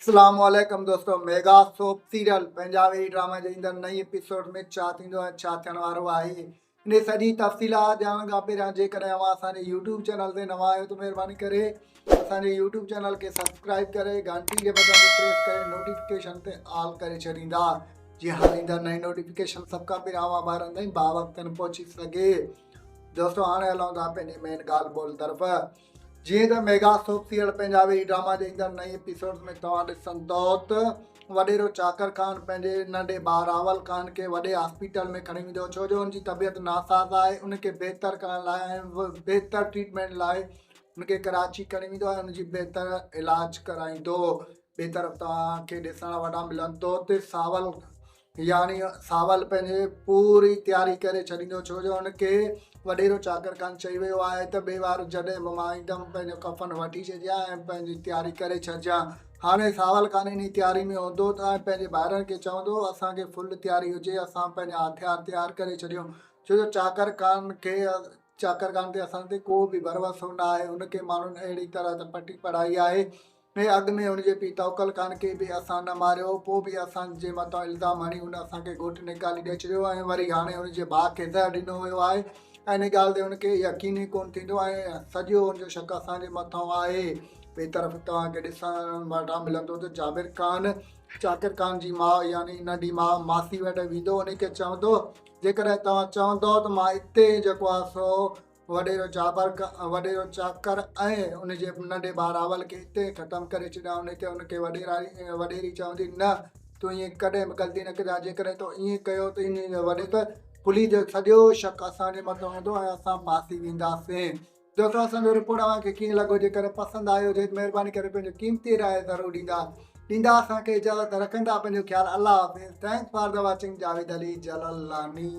अस्सलामुअलैकुम दोस्तों। Mega soap serial Punjabi drama जे ईंदड़ नई एपिसोड में छा थींदो ऐं छा थियण वारो आहे, इन सॼी तफ़सीलात ॼाणण खां पहिरियां जेकॾहिं अव्हां असांजे यूट्यूब चैनल ते नवां आहियो त महिरबानी करे असांजे यूट्यूब चैनल खे सब्सक्राइब करे घंटी जे बटन खे प्रेस करे नोटिफिकेशन ते ऑल करे छॾींदा, जीअं हर ईंदड़ नई नोटिफिकेशन सभ खां पहिरियां अव्हां ॿारनि ताईं बावक़्तु पहुची सघे। दोस्तों हाणे हलूं था पंहिंजी मेन ॻाल्हि ॿोल तरफ़। जीअं त mega soap serial Punjabi drama जे ईंदड़ नई एपिसोड में तव्हां ॾिसंदो त वॾेरो चाकर ख़ान पंहिंजे नंढे भाउ रावल ख़ान खे वॾे हॉस्पिटल में खणी वेंदो, छो जो हुनजी तबियत नासाज़ आहे। उनखे बहितर करण लाइ ऐं बहितर ट्रीटमेंट लाइ उनखे कराची खणी वेंदो आहे, उनजी बहितर इलाजु कराईंदो। ॿिए तरफ़ तव्हांखे ॾिसण वॾा मिलंदो त सावल यानी सावल पंहिंजे पूरी तयारी करे छॾींदो, छो जो हुनखे वॾेरो चाकर ख़ान चई वियो आहे त ॿिए बार जॾहिं बि मां ईंदुमि पंहिंजो कफ़न वठी छॾिजां ऐं पंहिंजी तयारी करे छॾिजां। हाणे सावल ख़ान इन तयारी में हूंदो त पंहिंजे ॿारनि खे चवंदो असांखे फुल तयारी हुजे, असां पंहिंजा हथियार तयारु करे छॾियूं, छो जो चाकर ख़ान ते असां ते को बि भरोसो न आहे। उनखे माण्हुनि अहिड़ी तरह त पटी पढ़ाई आहे ऐं अॻु में हुनजे पीउ तवक्कल ख़ान खे बि असां न मारियो, पोइ बि असांजे मथां इल्ज़ाम हणी हुन असांखे घोटु निकाली ॾेई छॾियो ऐं वरी हाणे हुनजे भाउ खे ज़हर ॾिनो वियो आहे ऐं इन ॻाल्हि ते हुनखे यकीन ई कोन थींदो ऐं सॼो हुनजो शक असांजे मथां आहे। ॿिए तरफ़ तव्हांखे ॾिसण वटा मिलंदो त जाबिर ख़ान चाकर ख़ान जी माउ यानी नंढी माउ मासी वटि वेंदो, उनखे चवंदो जेकॾहिं तव्हां चवंदो त मां हिते जेको आहे सो वॾेरो चाकर ऐं उनजे नंढे भाउ रावल खे हिते ख़तमु करे छॾियां। उनखे वॾेरी चवंदी न, तूं ईअं कॾहिं बि ग़लती न कजां, जेकॾहिं तूं ईअं कयो त इन वॾे त पुलिस जो सॼो शक असांजे मथां हूंदो ऐं असां फासी वेंदासीं। दोस्तों असांजो रिपोर्ट अव्हांखे कीअं लॻो, जेकॾहिं पसंदि आयो हुजे त महिरबानी करे पंहिंजो क़ीमती राय ज़रूरु ॾींदा असांखे इजाज़त रखंदा। पंहिंजो ख़्यालु। अल्लाह हाफ़िज़। Thanks for the watching. Javed Ali जलालानी।